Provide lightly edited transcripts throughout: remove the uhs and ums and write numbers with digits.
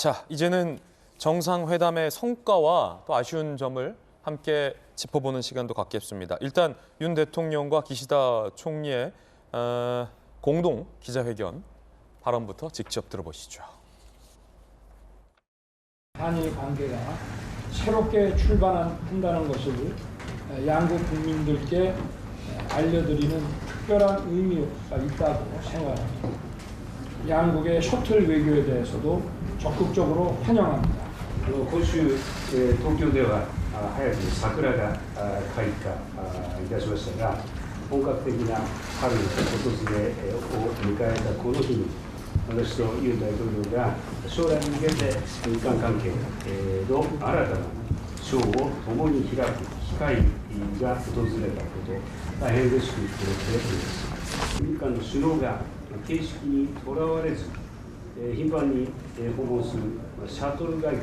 자, 이제는 정상회담의 성과와 또 아쉬운 점을 함께 짚어보는 시간도 갖겠습니다. 일단 윤 대통령과 기시다 총리의 공동 기자회견 발언부터 직접 들어보시죠. 한일 관계가 새롭게 출발한다는 것을 양국 국민들께 알려드리는 특별한 의미가 있다고 생각합니다. 양국의 셔틀 외교에 대해서도 적극적으로 환영합니다. 今週、東京では早く桜が開花いたしましたが、本格的な春の訪れを迎えたこの日に、私とユン大統領が将来に向けて日韓関係の新たな章を共に開く機会が訪れたこと、大変嬉しく思っております。日韓の首脳が形式にとらわれず、頻繁に訪問するシャトル外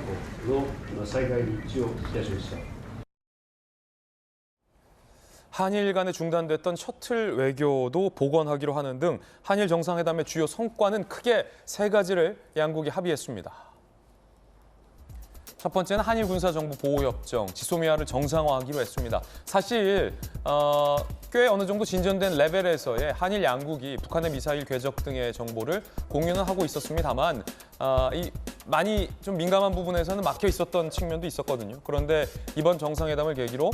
交の再開に一致をいたしました。 한일 간에 중단됐던 셔틀 외교도 복원하기로 하는 등 한일 정상회담의 주요 성과는 크게 세 가지를 양국이 합의했습니다. 첫 번째는 한일 군사정보 보호협정, 지소미아를 정상화하기로 했습니다. 사실 꽤 어느 정도 진전된 레벨에서의 한일 양국이 북한의 미사일 궤적 등의 정보를 공유는 하고 있었습니다만 많이 좀 민감한 부분에서는 막혀 있었던 측면도 있었거든요. 그런데 이번 정상회담을 계기로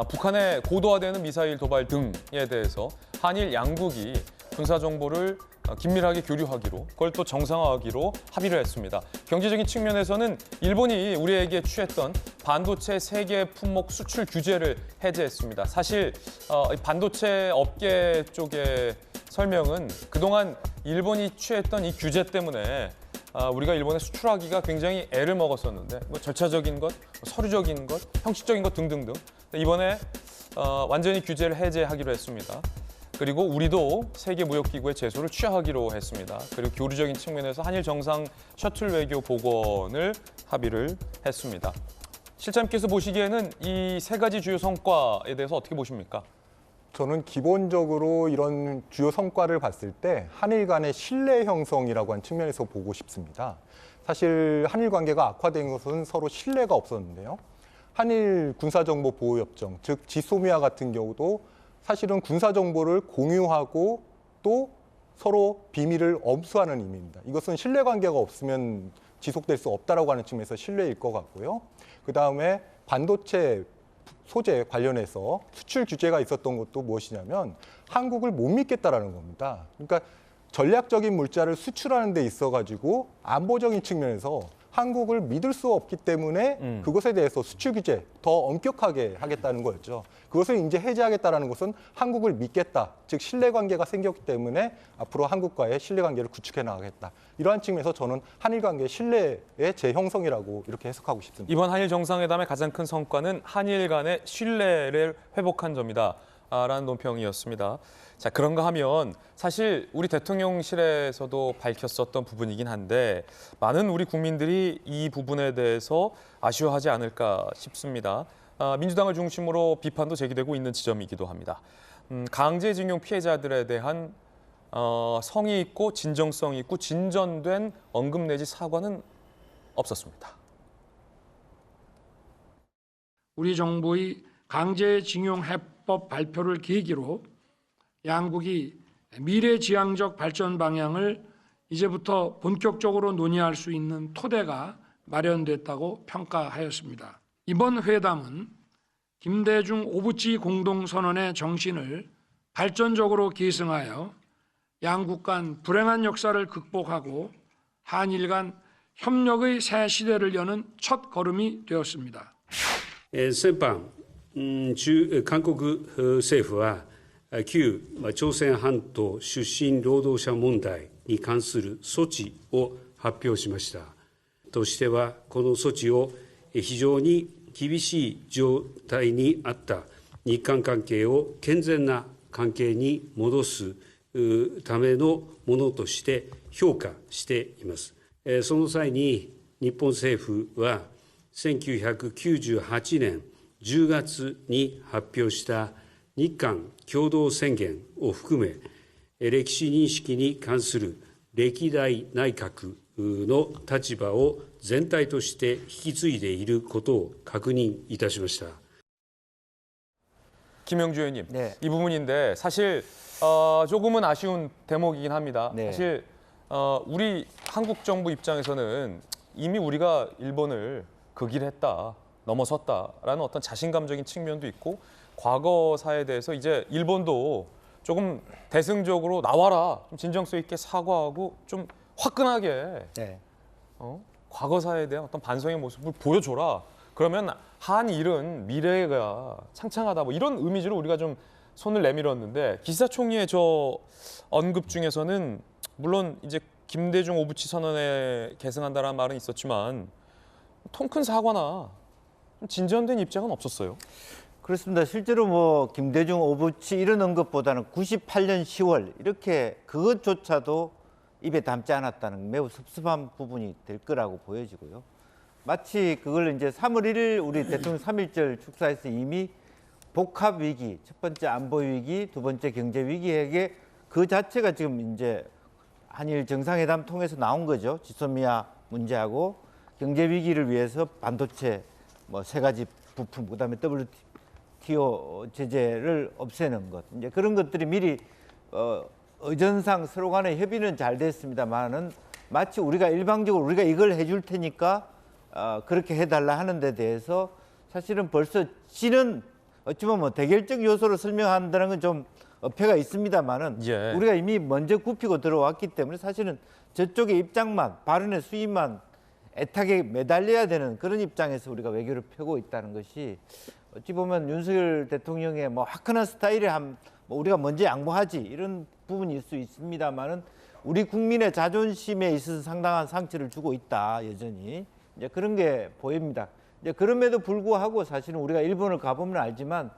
북한의 고도화되는 미사일 도발 등에 대해서 한일 양국이 군사정보를 긴밀하게 교류하기로, 그걸 또 정상화하기로 합의를 했습니다. 경제적인 측면에서는 일본이 우리에게 취했던 반도체 세계 품목 수출 규제를 해제했습니다. 사실 반도체 업계 쪽의 설명은 그동안 일본이 취했던 이 규제 때문에 우리가 일본에 수출하기가 굉장히 애를 먹었었는데 뭐 절차적인 것, 서류적인 것, 형식적인 것 등등등 이번에 완전히 규제를 해제하기로 했습니다. 그리고 우리도 세계무역기구의 제소를 취하하기로 했습니다. 그리고 교류적인 측면에서 한일 정상 셔틀 외교 복원을 합의를 했습니다. 실장님께서 보시기에는 이 세 가지 주요 성과에 대해서 어떻게 보십니까? 저는 기본적으로 이런 주요 성과를 봤을 때 한일 간의 신뢰 형성이라고 하는 측면에서 보고 싶습니다. 사실 한일 관계가 악화된 것은 서로 신뢰가 없었는데요. 한일 군사정보 보호협정, 즉 지소미아 같은 경우도 사실은 군사정보를 공유하고 또 서로 비밀을 엄수하는 의미입니다. 이것은 신뢰관계가 없으면 지속될 수 없다라고 하는 측면에서 신뢰일 것 같고요. 그다음에 반도체 소재 관련해서 수출 규제가 있었던 것도 무엇이냐면 한국을 못 믿겠다라는 겁니다. 그러니까 전략적인 물자를 수출하는 데 있어가지고 안보적인 측면에서 한국을 믿을 수 없기 때문에 그것에 대해서 수출 규제 더 엄격하게 하겠다는 거였죠. 그것을 이제 해제하겠다는 것은 한국을 믿겠다, 즉 신뢰관계가 생겼기 때문에 앞으로 한국과의 신뢰관계를 구축해 나가겠다. 이러한 측면에서 저는 한일 관계의 신뢰의 재형성이라고 이렇게 해석하고 싶습니다. 이번 한일 정상회담의 가장 큰 성과는 한일 간의 신뢰를 회복한 점이다. 라는 논평이었습니다. 자, 그런가 하면 사실 우리 대통령실에서도 밝혔었던 부분이긴 한데 많은 우리 국민들이 이 부분에 대해서 아쉬워하지 않을까 싶습니다. 민주당을 중심으로 비판도 제기되고 있는 지점이기도 합니다. 강제징용 피해자들에 대한 성의 있고 진정성 있고 진전된 언급 내지 사과는 없었습니다. 우리 정부의 강제징용 해법 발표를 계기로 양국이 미래지향적 발전 방향을 이제부터 본격적으로 논의할 수 있는 토대가 마련됐다고 평가하였습니다. 이번 회담은 김대중 오부치 공동선언의 정신을 발전적으로 계승하여 양국 간 불행한 역사를 극복하고 한일 간 협력의 새 시대를 여는 첫 걸음이 되었습니다. 先般、韓国政府は旧朝鮮半島出身労働者問題に関する措置を発表しました。としては、この措置を非常に厳しい状態にあった日韓関係を健全な関係に戻すためのものとして評価しています。その際に日本政府は1998年10月に発表した日韓共同宣言を含め、歴史認識に関する歴代内閣の立場を全体として引き継いでいることを確認いたしました。 김영주 의원님, 네. 이 부분인데 사실 조금은 아쉬운 대목이긴 합니다. 네. 사실 우리 한국 정부 입장에서는 이미 우리가 일본을 극일했다, 넘어섰다라는 어떤 자신감적인 측면도 있고 과거사에 대해서 이제 일본도 조금 대승적으로 나와라, 좀 진정성 있게 사과하고 좀 화끈하게 네. 과거사에 대한 어떤 반성의 모습을 보여줘라. 그러면 한일은 미래가 창창하다, 뭐 이런 의미로 우리가 좀 손을 내밀었는데 기시다 총리의 저 언급 중에서는 물론 이제 김대중 오부치 선언에 계승한다라는 말은 있었지만 통 큰 사과나 좀 진전된 입장은 없었어요. 그렇습니다. 실제로 뭐 김대중 오부치 이런 언급보다는 98년 10월 이렇게 그것조차도 입에 담지 않았다는 매우 섭섭한 부분이 될 거라고 보여지고요. 마치 그걸 이제 3월 1일 우리 대통령 3.1절 축사에서 이미 복합 위기, 첫 번째 안보 위기, 두 번째 경제 위기에게 그 자체가 지금 이제 한일 정상회담 통해서 나온 거죠. 지소미아 문제하고 경제 위기를 위해서 반도체 뭐 세 가지 부품, 그다음에 WTO 제재를 없애는 것, 이제 그런 것들이 미리 의전상 서로 간의 협의는 잘 됐습니다만은 마치 우리가 일방적으로 우리가 이걸 해줄 테니까 그렇게 해달라 하는 데 대해서 사실은 벌써 C는 어찌 보면 뭐 대결적 요소로 설명한다는 건 좀 어폐가 있습니다만은 예. 우리가 이미 먼저 굽히고 들어왔기 때문에 사실은 저쪽의 입장만, 발언의 수위만 애타게 매달려야 되는 그런 입장에서 우리가 외교를 펴고 있다는 것이 어찌 보면 윤석열 대통령의 뭐 화끈한 스타일에 뭐 우리가 먼저 양보하지 이런 부분일 수 있습니다만은 우리 국민의 자존심에 있어서 상당한 상처를 주고 있다, 여전히. 이제 그런 게 보입니다. 이제 그럼에도 불구하고 사실은 우리가 일본을 가보면 알지만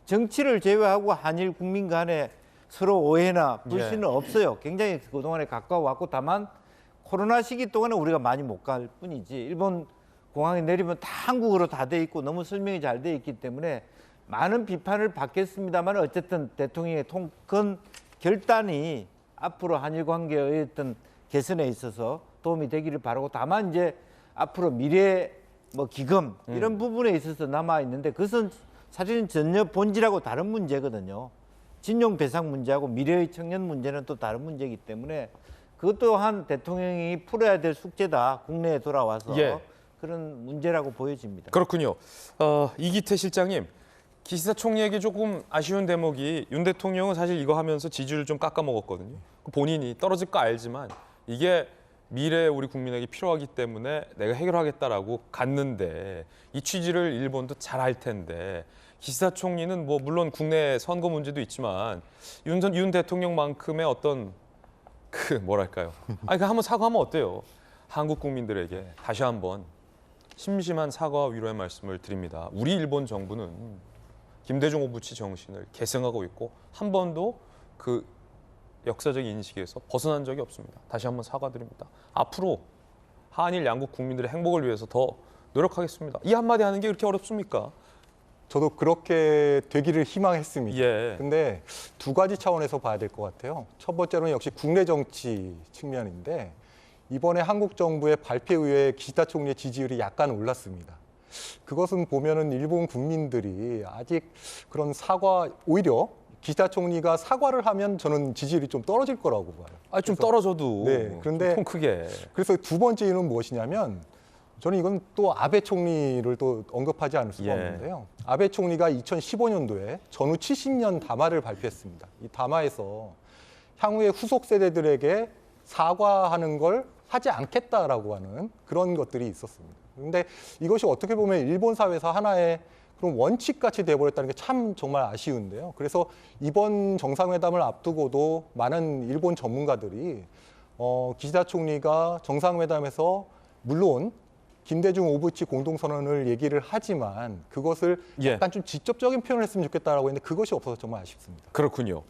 정치를 제외하고 한일 국민 간에 서로 오해나 불신은 없어요. 굉장히 그동안에 가까워왔고 다만 코로나 시기 동안에 우리가 많이 못 갈 뿐이지 일본 공항에 내리면 다 한국어로 다 돼 있고 너무 설명이 잘 돼 있기 때문에 많은 비판을 받겠습니다만 어쨌든 대통령의 큰 결단이 앞으로 한일 관계의 어떤 개선에 있어서 도움이 되기를 바라고 다만 이제 앞으로 미래 뭐 기금 이런 부분에 있어서 남아 있는데 그것은 사실은 전혀 본질하고 다른 문제거든요. 진용 배상 문제하고 미래의 청년 문제는 또 다른 문제이기 때문에 그것 또한 대통령이 풀어야 될 숙제다. 국내에 돌아와서 예. 그런 문제라고 보여집니다. 그렇군요. 이기태 실장님, 기시다 총리에게 조금 아쉬운 대목이 윤 대통령은 사실 이거 하면서 지지를 좀 깎아먹었거든요. 본인이 떨어질 거 알지만 이게 미래에 우리 국민에게 필요하기 때문에 내가 해결하겠다라고 갔는데 이 취지를 일본도 잘 알 텐데 기시다 총리는 뭐 물론 국내 선거 문제도 있지만 윤 대통령만큼의 어떤 그 뭐랄까요? 아니 그 한번 사과하면 어때요? 한국 국민들에게 다시 한번 심심한 사과와 위로의 말씀을 드립니다. 우리 일본 정부는 김대중 오부치 정신을 계승하고 있고 한 번도 그 역사적 인식에서 벗어난 적이 없습니다. 다시 한번 사과드립니다. 앞으로 한일 양국 국민들의 행복을 위해서 더 노력하겠습니다. 이 한마디 하는 게 그렇게 어렵습니까? 저도 그렇게 되기를 희망했습니다. 예. 근데 두 가지 차원에서 봐야 될 것 같아요. 첫 번째로는 역시 국내 정치 측면인데 이번에 한국 정부의 발표에 의해 기시다 총리의 지지율이 약간 올랐습니다. 그것은 보면은 일본 국민들이 아직 그런 사과, 오히려 기시다 총리가 사과를 하면 저는 지지율이 좀 떨어질 거라고 봐요. 좀 떨어져도 네, 그런데 통 크게. 그래서 두 번째 이유는 무엇이냐면 저는 이건 또 아베 총리를 또 언급하지 않을 수가 없는데요. 아베 총리가 2015년도에 전후 70년 담화를 발표했습니다. 이 담화에서 향후의 후속 세대들에게 사과하는 걸 하지 않겠다라고 하는 그런 것들이 있었습니다. 그런데 이것이 어떻게 보면 일본 사회에서 하나의 그런 원칙같이 돼버렸다는 게 참 정말 아쉬운데요. 그래서 이번 정상회담을 앞두고도 많은 일본 전문가들이 기시다 총리가 정상회담에서 물론 김대중 오부치 공동선언을 얘기를 하지만 그것을 약간 좀 직접적인 표현을 했으면 좋겠다라고 했는데 그것이 없어서 정말 아쉽습니다. 그렇군요.